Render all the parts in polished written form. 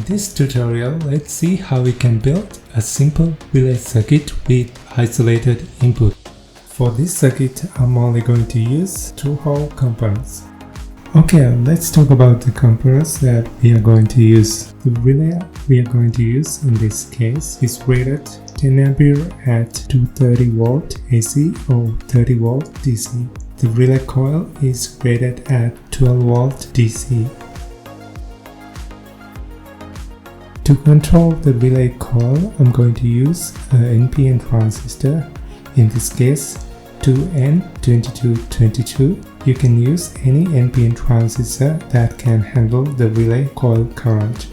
this tutorial, let's see how we can build a simple relay circuit with isolated input. For this circuit, I'm only going to use 2-hole components. Okay, let's talk about the components that we are going to use. The relay we are going to use in this case is rated 10 ampere at 230 volt AC or 30 volt DC. The relay coil is rated at 12 volt DC. To control the relay coil, I'm going to use an NPN transistor, in this case 2N2222. You can use any NPN transistor that can handle the relay coil current.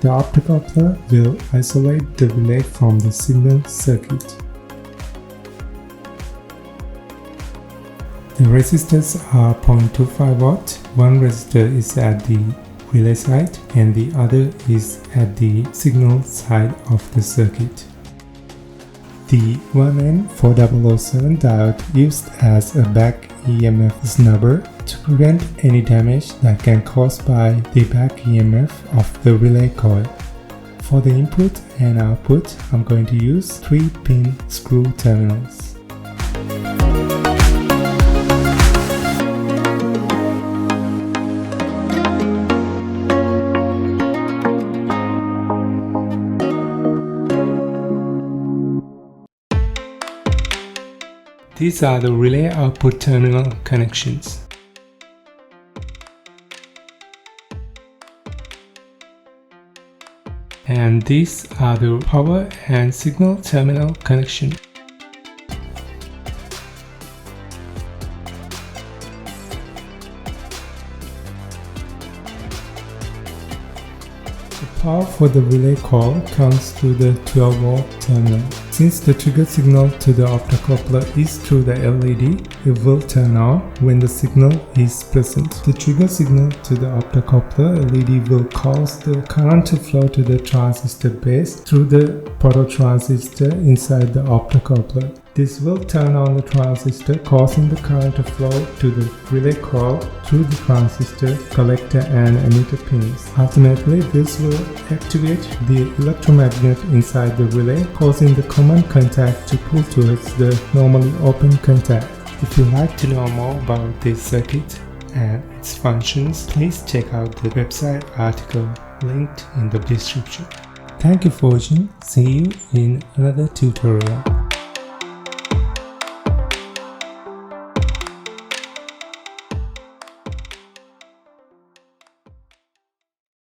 The optocoupler will isolate the relay from the signal circuit. The resistors are 0.25 watt. One resistor is at the relay side and the other is at the signal side of the circuit. The 1N4007 diode used as a back EMF snubber to prevent any damage that can caused by the back EMF of the relay coil. For the input and output, I'm going to use 3-pin screw terminals. These are the relay output terminal connections. And these are the power and signal terminal connections. The power for the relay coil comes through the 12 volt terminal. Since the trigger signal to the optocoupler is through the LED, it will turn on when the signal is present. The trigger signal to the optocoupler LED will cause the current to flow to the transistor base through the phototransistor inside the optocoupler. This will turn on the transistor, causing the current to flow to the relay coil through the transistor, collector and emitter pins. Ultimately, this will activate the electromagnet inside the relay, causing the common contact to pull towards the normally open contact. If you'd like to know more about this circuit and its functions, please check out the website article linked in the description. Thank you for watching. See you in another tutorial.